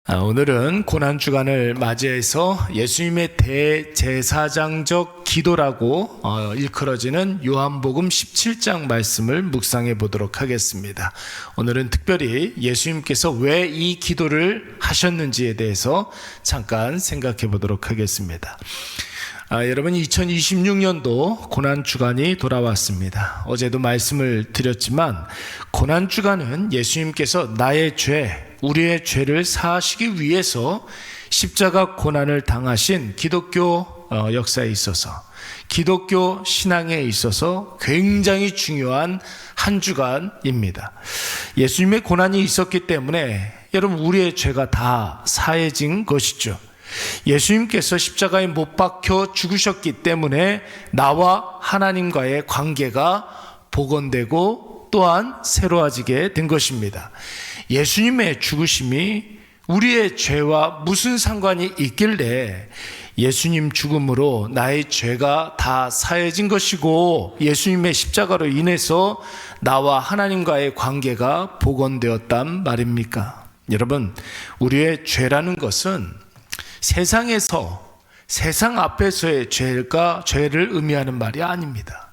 오늘은 고난주간을 맞이해서 예수님의 대제사장적 기도라고 일컬어지는 요한복음 17장 말씀을 묵상해 보도록 하겠습니다. 오늘은 특별히 예수님께서 왜 이 기도를 하셨는지에 대해서 잠깐 생각해 보도록 하겠습니다. 여러분, 2026년도 고난주간이 돌아왔습니다. 어제도 말씀을 드렸지만 고난주간은 예수님께서 나의 죄, 우리의 죄를 사하시기 위해서 십자가 고난을 당하신 기독교 역사에 있어서, 기독교 신앙에 있어서 굉장히 중요한 한 주간입니다. 예수님의 고난이 있었기 때문에 여러분, 우리의 죄가 다 사해진 것이죠. 예수님께서 십자가에 못 박혀 죽으셨기 때문에 나와 하나님과의 관계가 복원되고 또한 새로워지게 된 것입니다. 예수님의 죽으심이 우리의 죄와 무슨 상관이 있길래 예수님 죽음으로 나의 죄가 다 사해진 것이고 예수님의 십자가로 인해서 나와 하나님과의 관계가 복원되었단 말입니까? 여러분, 우리의 죄라는 것은 세상 앞에서의 죄를 의미하는 말이 아닙니다.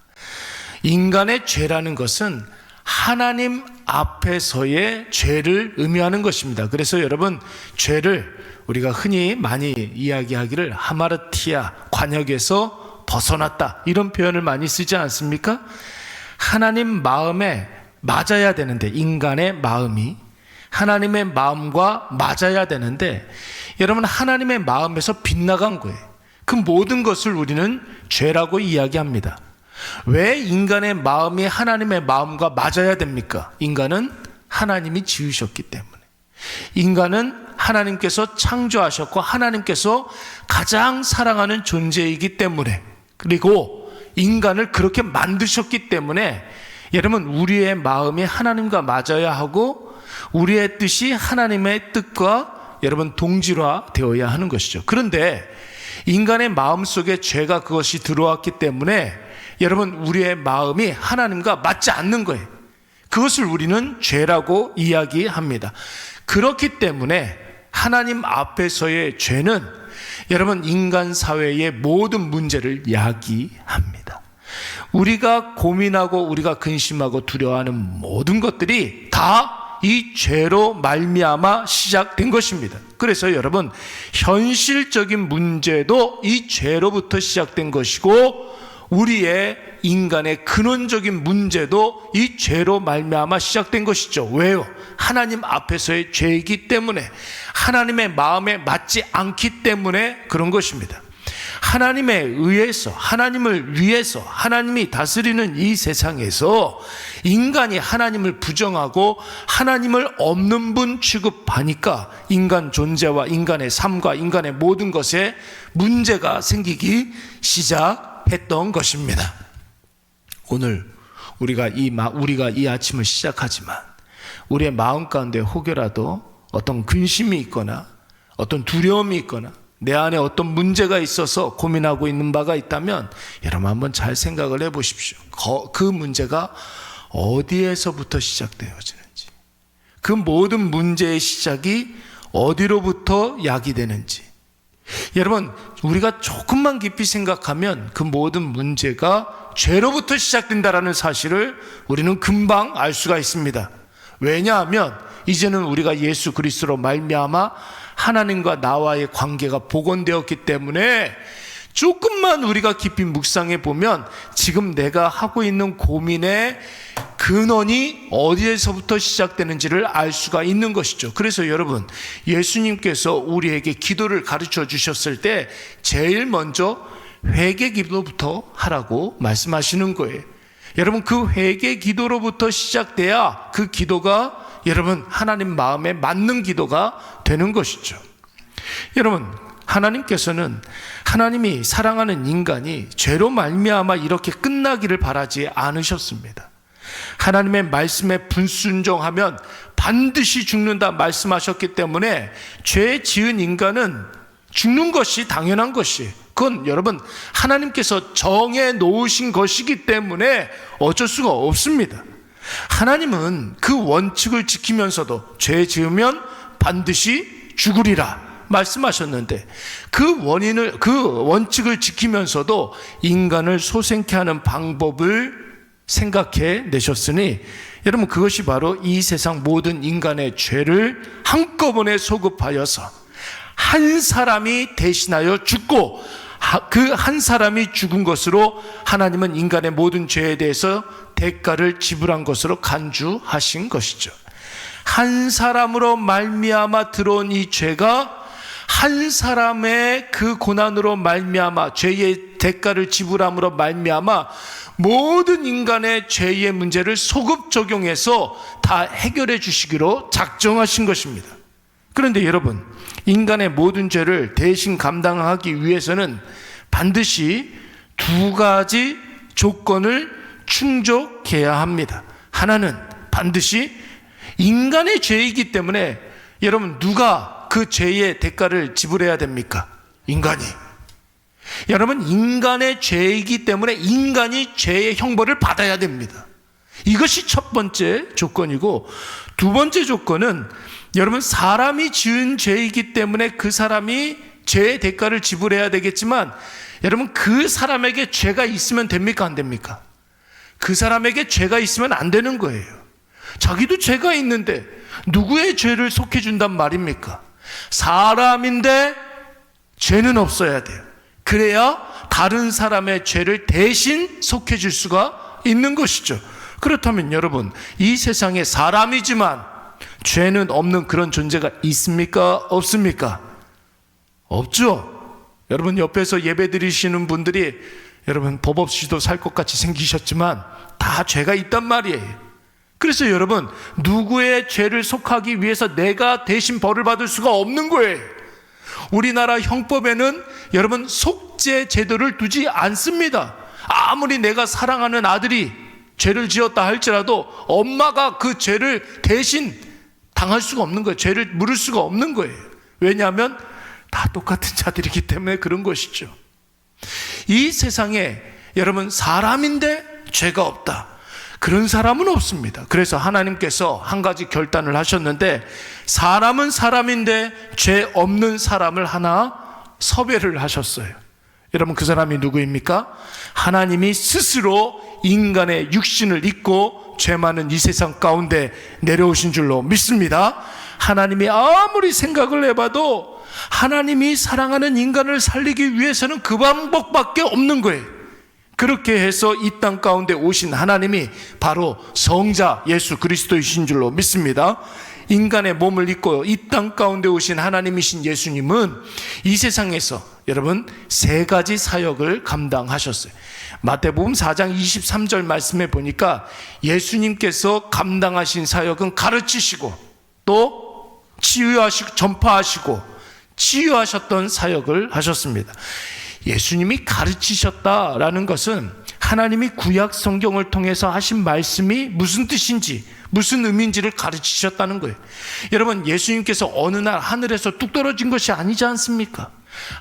인간의 죄라는 것은 하나님 앞에서의 죄를 의미하는 것입니다. 그래서 여러분, 죄를 우리가 흔히 많이 이야기하기를 하마르티아, 관역에서 벗어났다, 이런 표현을 많이 쓰지 않습니까? 하나님 마음에 맞아야 되는데, 인간의 마음이 하나님의 마음과 맞아야 되는데 여러분, 하나님의 마음에서 빗나간 거예요. 그 모든 것을 우리는 죄라고 이야기합니다. 왜 인간의 마음이 하나님의 마음과 맞아야 됩니까? 인간은 하나님이 지으셨기 때문에. 인간은 하나님께서 창조하셨고 하나님께서 가장 사랑하는 존재이기 때문에, 그리고 인간을 그렇게 만드셨기 때문에 여러분, 우리의 마음이 하나님과 맞아야 하고 우리의 뜻이 하나님의 뜻과 여러분 동질화 되어야 하는 것이죠. 그런데 인간의 마음 속에 죄가 그것이 들어왔기 때문에 여러분, 우리의 마음이 하나님과 맞지 않는 거예요. 그것을 우리는 죄라고 이야기합니다. 그렇기 때문에 하나님 앞에서의 죄는 여러분, 인간 사회의 모든 문제를 야기합니다. 우리가 고민하고 우리가 근심하고 두려워하는 모든 것들이 다 이 죄로 말미암아 시작된 것입니다. 그래서 여러분, 현실적인 문제도 이 죄로부터 시작된 것이고 우리의 인간의 근원적인 문제도 이 죄로 말미암아 시작된 것이죠. 왜요? 하나님 앞에서의 죄이기 때문에, 하나님의 마음에 맞지 않기 때문에 그런 것입니다. 하나님에 의해서, 하나님을 위해서 하나님이 다스리는 이 세상에서 인간이 하나님을 부정하고 하나님을 없는 분 취급하니까 인간 존재와 인간의 삶과 인간의 모든 것에 문제가 생기기 시작했던 것입니다. 오늘 우리가 이 아침을 시작하지만 우리의 마음 가운데 혹여라도 어떤 근심이 있거나 어떤 두려움이 있거나 내 안에 어떤 문제가 있어서 고민하고 있는 바가 있다면 여러분, 한번 잘 생각을 해보십시오. 그 문제가 어디에서부터 시작되어지는지, 그 모든 문제의 시작이 어디로부터 야기되는지. 여러분, 우리가 조금만 깊이 생각하면 그 모든 문제가 죄로부터 시작된다라는 사실을 우리는 금방 알 수가 있습니다. 왜냐하면 이제는 우리가 예수 그리스도로 말미암아 하나님과 나와의 관계가 복원되었기 때문에 조금만 우리가 깊이 묵상해 보면 지금 내가 하고 있는 고민의 근원이 어디에서부터 시작되는지를 알 수가 있는 것이죠. 그래서 여러분, 예수님께서 우리에게 기도를 가르쳐 주셨을 때 제일 먼저 회개 기도부터 하라고 말씀하시는 거예요. 여러분, 그 회개 기도로부터 시작돼야 그 기도가 여러분, 하나님 마음에 맞는 기도가 되는 것이죠. 여러분, 하나님께서는 하나님이 사랑하는 인간이 죄로 말미암아 이렇게 끝나기를 바라지 않으셨습니다. 하나님의 말씀에 불순종하면 반드시 죽는다 말씀하셨기 때문에 죄 지은 인간은 죽는 것이 당연한 것이에요. 그건 여러분, 하나님께서 정해 놓으신 것이기 때문에 어쩔 수가 없습니다. 하나님은 그 원칙을 지키면서도 죄 지으면 반드시 죽으리라 말씀하셨는데, 그 원칙을 지키면서도 인간을 소생케 하는 방법을 생각해 내셨으니, 여러분, 그것이 바로 이 세상 모든 인간의 죄를 한꺼번에 소급하여서 한 사람이 대신하여 죽고, 그 한 사람이 죽은 것으로 하나님은 인간의 모든 죄에 대해서 대가를 지불한 것으로 간주하신 것이죠. 한 사람으로 말미암아 들어온 이 죄가 한 사람의 그 고난으로 말미암아, 죄의 대가를 지불함으로 말미암아 모든 인간의 죄의 문제를 소급 적용해서 다 해결해 주시기로 작정하신 것입니다. 그런데 여러분, 인간의 모든 죄를 대신 감당하기 위해서는 반드시 두 가지 조건을 충족해야 합니다. 하나는 반드시 인간의 죄이기 때문에, 여러분, 누가 그 죄의 대가를 지불해야 됩니까? 인간이. 여러분, 인간의 죄이기 때문에 인간이 죄의 형벌을 받아야 됩니다. 이것이 첫 번째 조건이고, 두 번째 조건은, 여러분, 사람이 지은 죄이기 때문에 그 사람이 죄의 대가를 지불해야 되겠지만, 여러분, 그 사람에게 죄가 있으면 됩니까? 안 됩니까? 그 사람에게 죄가 있으면 안 되는 거예요. 자기도 죄가 있는데 누구의 죄를 속해준단 말입니까? 사람인데 죄는 없어야 돼요. 그래야 다른 사람의 죄를 대신 속해줄 수가 있는 것이죠. 그렇다면 여러분, 이 세상에 사람이지만 죄는 없는 그런 존재가 있습니까? 없습니까? 없죠. 여러분, 옆에서 예배 드리시는 분들이 여러분 법 없이도 살 것 같이 생기셨지만 다 죄가 있단 말이에요. 그래서 여러분, 누구의 죄를 속하기 위해서 내가 대신 벌을 받을 수가 없는 거예요. 우리나라 형법에는 여러분 속죄 제도를 두지 않습니다. 아무리 내가 사랑하는 아들이 죄를 지었다 할지라도 엄마가 그 죄를 대신 당할 수가 없는 거예요. 죄를 물을 수가 없는 거예요. 왜냐하면 다 똑같은 자들이기 때문에 그런 것이죠. 이 세상에 여러분, 사람인데 죄가 없다, 그런 사람은 없습니다. 그래서 하나님께서 한 가지 결단을 하셨는데, 사람은 사람인데 죄 없는 사람을 하나 섭외를 하셨어요. 여러분, 그 사람이 누구입니까? 하나님이 스스로 인간의 육신을 입고 죄 많은 이 세상 가운데 내려오신 줄로 믿습니다. 하나님이 아무리 생각을 해봐도 하나님이 사랑하는 인간을 살리기 위해서는 그 방법밖에 없는 거예요. 그렇게 해서 이 땅 가운데 오신 하나님이 바로 성자 예수 그리스도이신 줄로 믿습니다. 인간의 몸을 입고 이 땅 가운데 오신 하나님이신 예수님은 이 세상에서 여러분 세 가지 사역을 감당하셨어요. 마태복음 4장 23절 말씀에 보니까 예수님께서 감당하신 사역은 가르치시고 또 치유하시고 전파하시고 치유하셨던 사역을 하셨습니다. 예수님이 가르치셨다라는 것은 하나님이 구약 성경을 통해서 하신 말씀이 무슨 뜻인지, 무슨 의미인지를 가르치셨다는 거예요. 여러분, 예수님께서 어느 날 하늘에서 뚝 떨어진 것이 아니지 않습니까?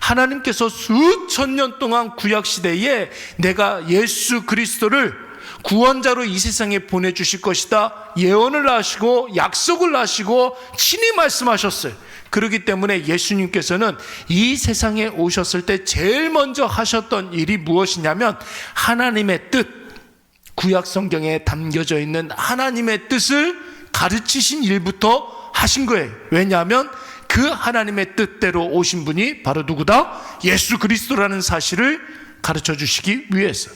하나님께서 수천 년 동안 구약 시대에 내가 예수 그리스도를 구원자로 이 세상에 보내주실 것이다 예언을 하시고 약속을 하시고 친히 말씀하셨어요. 그렇기 때문에 예수님께서는 이 세상에 오셨을 때 제일 먼저 하셨던 일이 무엇이냐면 하나님의 뜻, 구약 성경에 담겨져 있는 하나님의 뜻을 가르치신 일부터 하신 거예요. 왜냐하면 그 하나님의 뜻대로 오신 분이 바로 누구다? 예수 그리스도라는 사실을 가르쳐 주시기 위해서.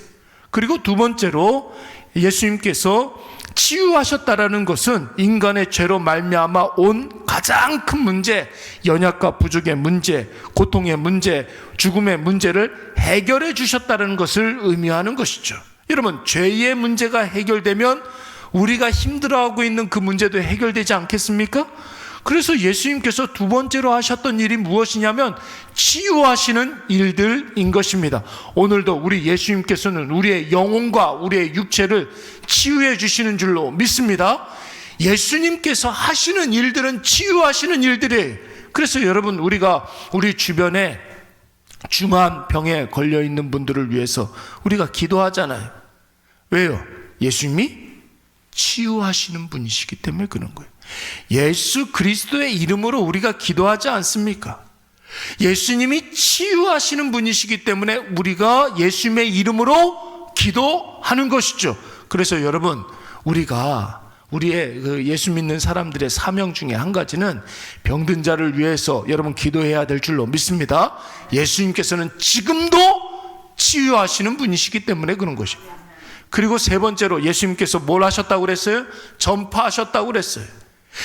그리고 두 번째로 예수님께서 치유하셨다라는 것은 인간의 죄로 말미암아 온 가장 큰 문제, 연약과 부족의 문제, 고통의 문제, 죽음의 문제를 해결해 주셨다는 것을 의미하는 것이죠. 여러분, 죄의 문제가 해결되면 우리가 힘들어하고 있는 그 문제도 해결되지 않겠습니까? 그래서 예수님께서 두 번째로 하셨던 일이 무엇이냐면 치유하시는 일들인 것입니다. 오늘도 우리 예수님께서는 우리의 영혼과 우리의 육체를 치유해 주시는 줄로 믿습니다. 예수님께서 하시는 일들은 치유하시는 일들이에요. 그래서 여러분, 우리가 우리 주변에 중한 병에 걸려 있는 분들을 위해서 우리가 기도하잖아요. 왜요? 예수님이 치유하시는 분이시기 때문에 그런 거예요. 예수 그리스도의 이름으로 우리가 기도하지 않습니까? 예수님이 치유하시는 분이시기 때문에 우리가 예수님의 이름으로 기도하는 것이죠. 그래서 여러분, 우리의 예수 믿는 사람들의 사명 중에 한 가지는 병든 자를 위해서 여러분 기도해야 될 줄로 믿습니다. 예수님께서는 지금도 치유하시는 분이시기 때문에 그런 것입니다. 그리고 세 번째로 예수님께서 뭘 하셨다고 그랬어요? 전파하셨다고 그랬어요.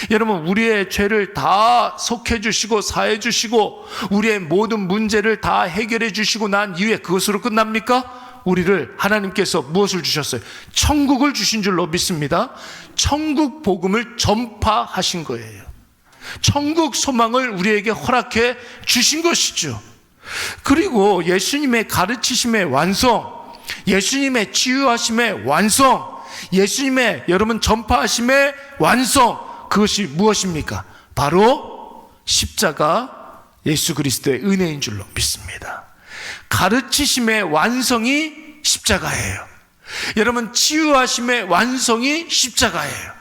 여러분, 우리의 죄를 다 속해 주시고 사해 주시고 우리의 모든 문제를 다 해결해 주시고 난 이후에 그것으로 끝납니까? 우리를 하나님께서 무엇을 주셨어요? 천국을 주신 줄로 믿습니다. 천국 복음을 전파하신 거예요. 천국 소망을 우리에게 허락해 주신 것이죠. 그리고 예수님의 가르치심의 완성, 예수님의 치유하심의 완성, 예수님의 여러분 전파하심의 완성, 그것이 무엇입니까? 바로 십자가 예수 그리스도의 은혜인 줄로 믿습니다. 가르치심의 완성이 십자가예요. 여러분, 치유하심의 완성이 십자가예요.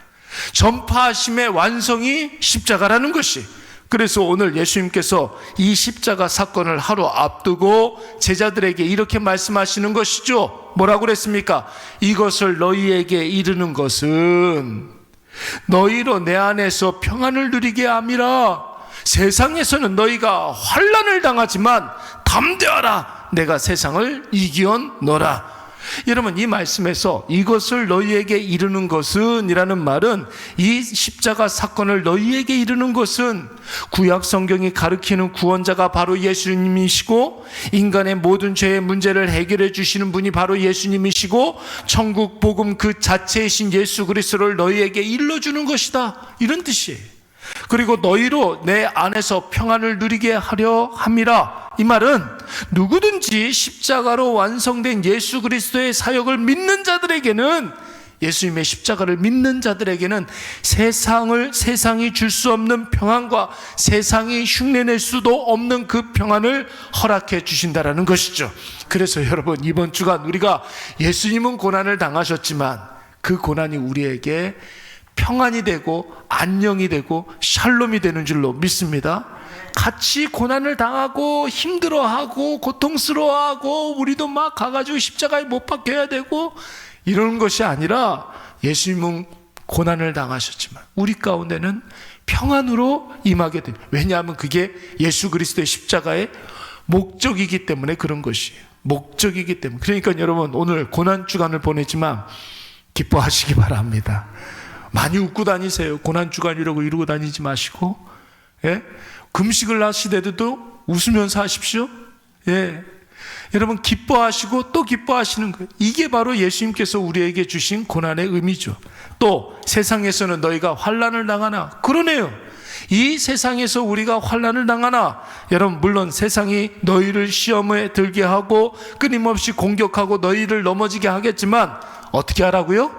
전파하심의 완성이 십자가라는 것이. 그래서 오늘 예수님께서 이 십자가 사건을 하루 앞두고 제자들에게 이렇게 말씀하시는 것이죠. 뭐라고 그랬습니까? 이것을 너희에게 이르는 것은 너희로 내 안에서 평안을 누리게 함이라. 세상에서는 너희가 환난을 당하지만 담대하라, 내가 세상을 이기었노라. 여러분, 이 말씀에서 이것을 너희에게 이르는 것은 이라는 말은, 이 십자가 사건을 너희에게 이르는 것은 구약 성경이 가르치는 구원자가 바로 예수님이시고 인간의 모든 죄의 문제를 해결해 주시는 분이 바로 예수님이시고 천국 복음 그 자체이신 예수 그리스도를 너희에게 일러주는 것이다, 이런 뜻이에요. 그리고 너희로 내 안에서 평안을 누리게 하려 함이라. 이 말은 누구든지 십자가로 완성된 예수 그리스도의 사역을 믿는 자들에게는, 예수님의 십자가를 믿는 자들에게는 세상이 줄 수 없는 평안과 세상이 흉내낼 수도 없는 그 평안을 허락해 주신다라는 것이죠. 그래서 여러분, 이번 주간 우리가 예수님은 고난을 당하셨지만 그 고난이 우리에게 평안이 되고 안녕이 되고 샬롬이 되는 줄로 믿습니다. 같이 고난을 당하고 힘들어하고 고통스러워하고 우리도 막 가가지고 십자가에 못 박혀야 되고 이러는 것이 아니라, 예수님은 고난을 당하셨지만 우리 가운데는 평안으로 임하게 됩니다. 왜냐하면 그게 예수 그리스도의 십자가의 목적이기 때문에 그런 것이에요. 목적이기 때문에. 그러니까 여러분, 오늘 고난주간을 보내지만 기뻐하시기 바랍니다. 많이 웃고 다니세요. 고난주간이라고 이러고 다니지 마시고, 예? 금식을 하시더라도 웃으면서 하십시오. 예. 여러분, 기뻐하시고 또 기뻐하시는 거예요. 이게 바로 예수님께서 우리에게 주신 고난의 의미죠. 또 세상에서는 너희가 환난을 당하나. 그러네요. 이 세상에서 우리가 환난을 당하나. 여러분, 물론 세상이 너희를 시험에 들게 하고 끊임없이 공격하고 너희를 넘어지게 하겠지만 어떻게 하라고요?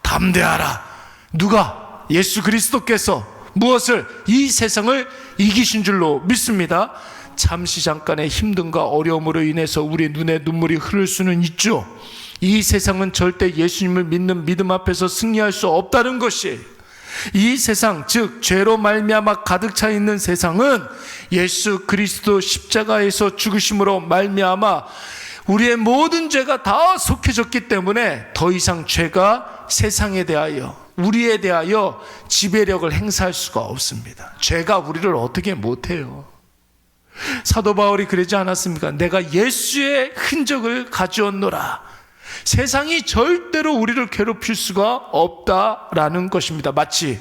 담대하라. 누가? 예수 그리스도께서 무엇을? 이 세상을 이기신 줄로 믿습니다. 잠시 잠깐의 힘듦과 어려움으로 인해서 우리 눈에 눈물이 흐를 수는 있죠. 이 세상은 절대 예수님을 믿는 믿음 앞에서 승리할 수 없다는 것이, 이 세상, 즉 죄로 말미암아 가득 차 있는 세상은 예수 그리스도 십자가에서 죽으심으로 말미암아 우리의 모든 죄가 다 속해졌기 때문에 더 이상 죄가 세상에 대하여, 우리에 대하여 지배력을 행사할 수가 없습니다. 죄가 우리를 어떻게 못해요. 사도 바울이 그러지 않았습니까? 내가 예수의 흔적을 가져왔노라. 세상이 절대로 우리를 괴롭힐 수가 없다라는 것입니다. 마치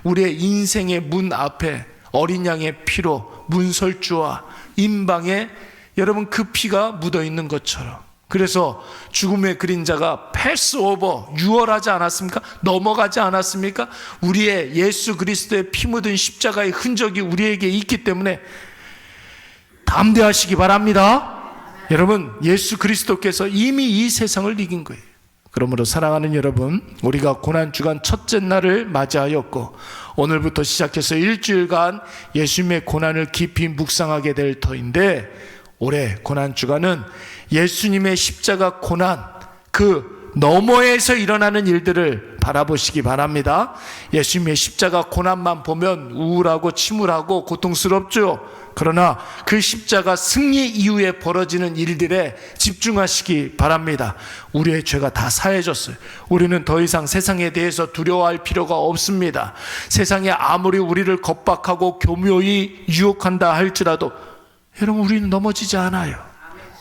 우리의 인생의 문 앞에 어린 양의 피로 문설주와 임방에 여러분 그 피가 묻어 있는 것처럼, 그래서 죽음의 그림자가 패스오버, 유월하지 않았습니까? 넘어가지 않았습니까? 우리의 예수 그리스도의 피 묻은 십자가의 흔적이 우리에게 있기 때문에 담대하시기 바랍니다. 여러분, 예수 그리스도께서 이미 이 세상을 이긴 거예요. 그러므로 사랑하는 여러분, 우리가 고난주간 첫째 날을 맞이하였고 오늘부터 시작해서 일주일간 예수님의 고난을 깊이 묵상하게 될 터인데, 올해 고난주간은 예수님의 십자가 고난, 그 너머에서 일어나는 일들을 바라보시기 바랍니다. 예수님의 십자가 고난만 보면 우울하고 침울하고 고통스럽죠. 그러나 그 십자가 승리 이후에 벌어지는 일들에 집중하시기 바랍니다. 우리의 죄가 다 사해졌어요. 우리는 더 이상 세상에 대해서 두려워할 필요가 없습니다. 세상에 아무리 우리를 겁박하고 교묘히 유혹한다 할지라도 여러분, 우리는 넘어지지 않아요.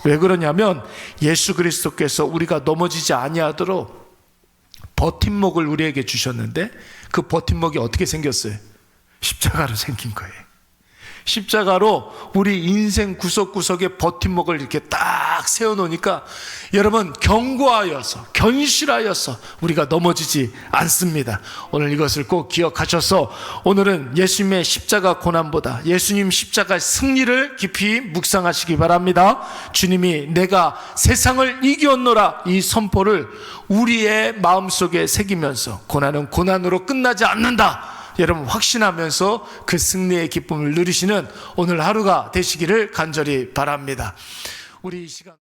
왜 그러냐면 예수 그리스도께서 우리가 넘어지지 아니하도록 버팀목을 우리에게 주셨는데, 그 버팀목이 어떻게 생겼어요? 십자가로 생긴 거예요. 십자가로 우리 인생 구석구석에 버팀목을 이렇게 딱 세워놓으니까 여러분, 견고하여서 견실하여서 우리가 넘어지지 않습니다. 오늘 이것을 꼭 기억하셔서 오늘은 예수님의 십자가 고난보다 예수님 십자가 승리를 깊이 묵상하시기 바랍니다. 주님이 내가 세상을 이겼노라, 이 선포를 우리의 마음속에 새기면서 고난은 고난으로 끝나지 않는다, 여러분 확신하면서 그 승리의 기쁨을 누리시는 오늘 하루가 되시기를 간절히 바랍니다. 우리 이 시간